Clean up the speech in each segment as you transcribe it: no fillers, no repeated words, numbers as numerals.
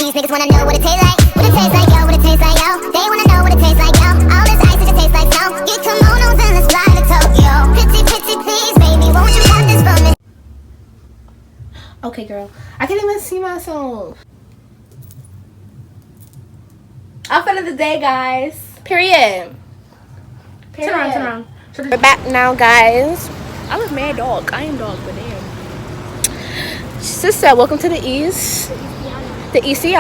These niggas wanna know what it tastes like. What it tastes like, yo, what it tastes like, yo. They wanna know what it tastes like, yo. All this ice, it just tastes like snow. Get kimonos and let's fly to Tokyo. Pretty, pretty, please, baby, won't you hold this for me? Okay, girl. I can't even see myself. Outfit of the day, guys. Period. Turn around, turn around. We're back now, guys. I look mad dog. I am dog, but damn. Sister, welcome to the East. The Icyy.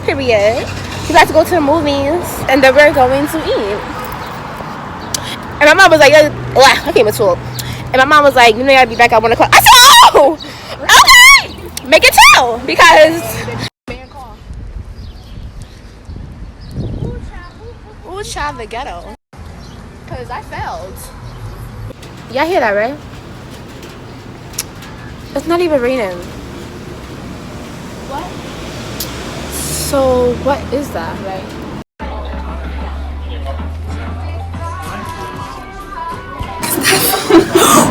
Period. We about to go to the movies, and then we're going to eat. And my mom was like, I can't even talk. And my mom was like, you know, you gotta be back at 1 o'clock. I said, oh, okay. Make it 2 because. Ooh, child, the ghetto. Because I failed. Y'all hear that, right? It's not even raining. What? So, what is that, right?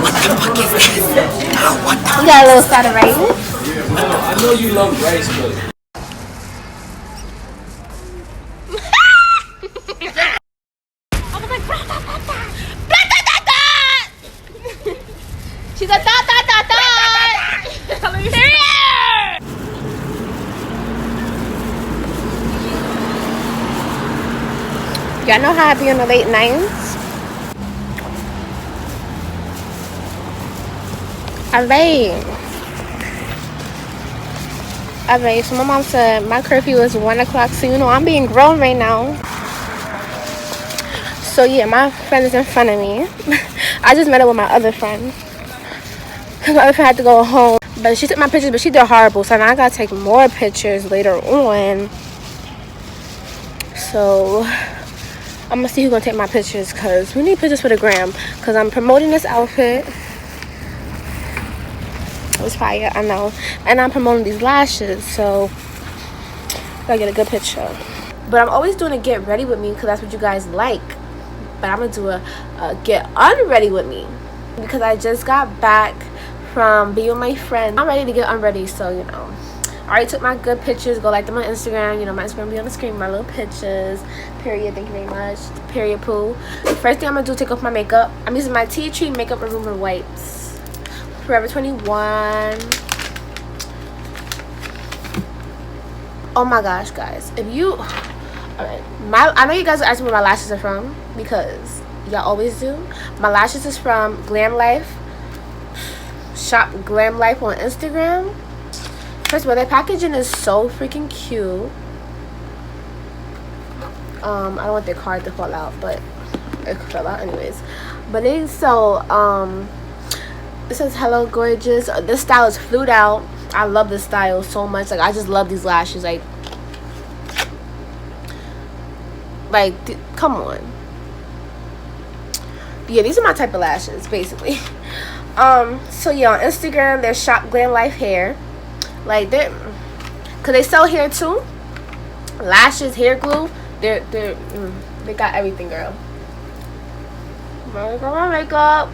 What the fuck is this? We got a little side of rice. I know you love rice, but... She's a dot. Y'all know how I be on the late nights? Alright, so my mom said my curfew is 1 o'clock, so you know I'm being grown right now. So yeah, my friend is in front of me. I just met up with my other friend. My other friend had to go home, but she took my pictures, but she did horrible, so now I gotta take more pictures later on. So I'm gonna see who's gonna take my pictures, because we need pictures for the gram, because I'm promoting this outfit. It was fire, I know. And I'm promoting these lashes, so gotta get a good picture. But I'm always doing a get ready with me, because that's what you guys like. But I'm gonna do a get unready with me, because I just got back from being with my friend. I'm ready to get unready, so you know. I already took my good pictures. Go like them on Instagram. You know, my Instagram will be on the screen. My little pictures. Period. Thank you very much. Period. Poo. First thing I'm gonna do, take off my makeup. I'm using my Tea Tree makeup remover wipes. Forever 21. Oh my gosh, guys! If you, alright, I know you guys are asking where my lashes are from, because y'all always do. My lashes is from Glam Life. Shop Glam Life on Instagram. First of all, their packaging is so freaking cute. I don't want their card to fall out, but it fell out anyways. But it's so it says hello gorgeous. This style is flued out. I love this style so much. Like, I just love these lashes. Like come on. Yeah, these are my type of lashes basically. So yeah, on Instagram there's Shop Glam Life Hair. Like, they're, cause they sell hair too, lashes, hair glue. They got everything, girl. My makeup.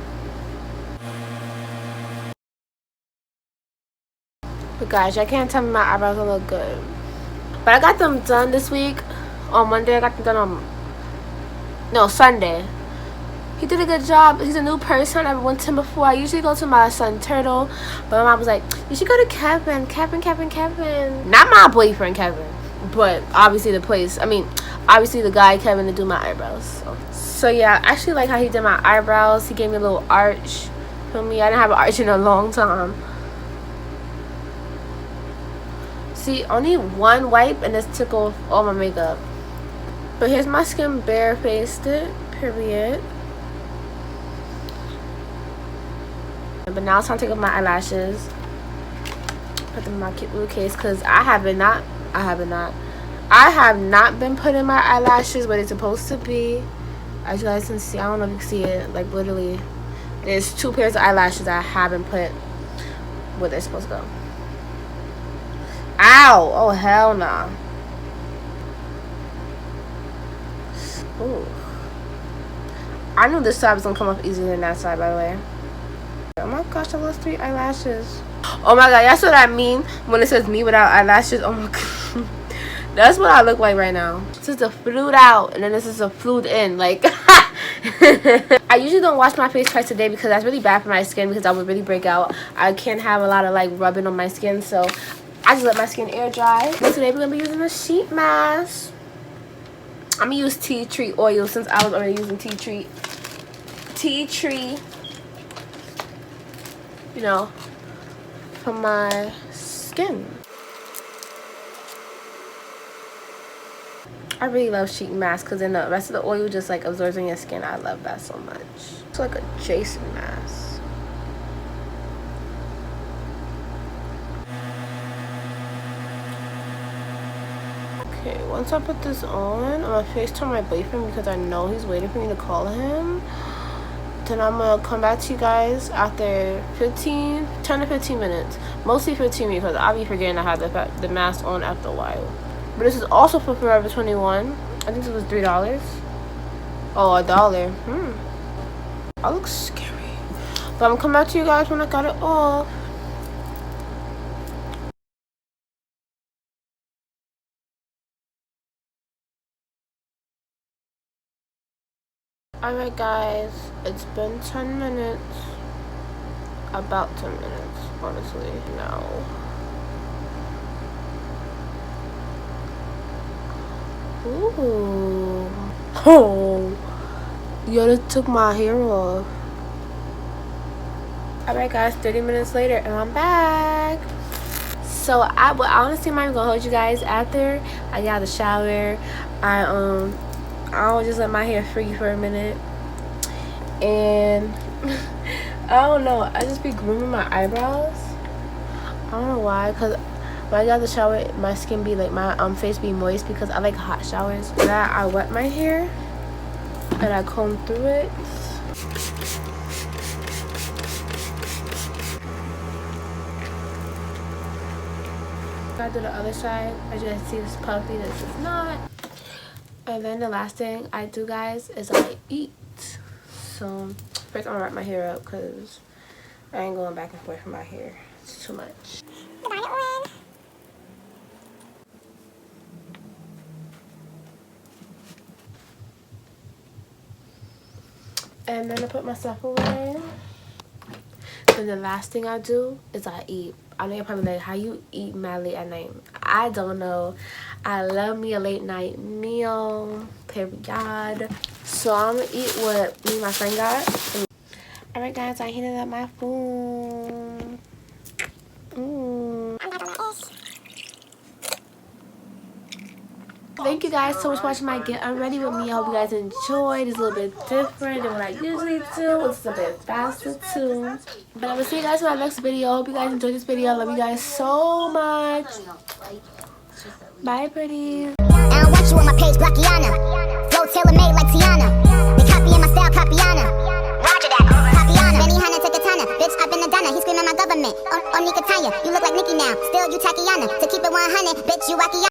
But guys, y'all can't tell me my eyebrows don't look good. But I got them done this week. On Monday, I got them done on Sunday. He did a good job. He's a new person. I never went to him before. I usually go to my son Turtle, but my mom was like, you should go to Kevin. Not my boyfriend Kevin, but obviously the guy Kevin to do my eyebrows. So yeah, I actually like how he did my eyebrows. He gave me a little arch. Feel me? I didn't have an arch in a long time. See, only one wipe and this took off all my makeup. But here's my skin barefaced it. Period. But now it's time to take off my eyelashes, put them in my cute little case, because I have not been putting my eyelashes where they're supposed to be. As you guys can see, I don't know if you can see it, like literally there's 2 pairs of eyelashes I haven't put where they're supposed to go. Ow! Oh hell nah. Ooh. I knew this side was gonna come off easier than that side, by the way. Oh my gosh, I lost 3 eyelashes. Oh my god, that's what I mean when it says me without eyelashes. Oh my god. That's what I look like right now. This is the flued out, and then this is the flued in. Like, I usually don't wash my face twice a day because that's really bad for my skin, because I would really break out. I can't have a lot of like rubbing on my skin, so I just let my skin air dry. But today we're gonna be using a sheet mask. I'm gonna use tea tree oil since I was already using tea tree, you know, for my skin. I really love sheet masks because then the rest of the oil just like absorbs in your skin. I love that so much. It's like a Jason mask. Okay, once I put this on, I'm gonna FaceTime my boyfriend because I know he's waiting for me to call him. Then I'm gonna come back to you guys after 10 to 15 minutes. Mostly 15 because I'll be forgetting I have the mask on after a while. But this is also for Forever 21. I think this was $3. Oh, $1. I look scary. But I'm gonna come back to you guys when I got it off. Alright guys, it's been 10 minutes. About 10 minutes, honestly, now. Ooh. Oh. Yo, they took my hair off. Alright guys, 30 minutes later and I'm back. So I honestly might gonna hold you guys after I got out of the shower. I'll just let my hair free for a minute. And I don't know, I just be grooming my eyebrows. I don't know why, cause when I get out of the shower, my skin be like, my face be moist because I like hot showers. Then I wet my hair and I comb through it. I do the other side. As you can see, it's puffy, this is not. And then the last thing I do, guys, is I eat. So first I'm gonna wrap my hair up because I ain't going back and forth with my hair. It's too much. And then I put my stuff away. Then the last thing I do is I eat. I know you're probably like, how you eat mad late at night? I don't know. I love me a late night meal, period. So I'm gonna eat what me and my friend got. Alright guys, I heated up my food. Thank you guys so much for watching my Get Unready With Me. I hope you guys enjoyed. It's a little bit different than what I usually do. It's a bit faster too. But I will see you guys in my next video. I hope you guys enjoyed this video. I love you guys so much. Bye, pretties. I don't want you on my page, Blockiana. Flow tailor-made like Tiana. They copying my style, Copiana. Roger that, Copiana. Benny Hanna, take a Tana. Bitch, I've been a Donna. He's screaming my government. On Nika Tanya. You look like Nicki now. Still, you Tatiana. To keep it 100, bitch, you Wacky.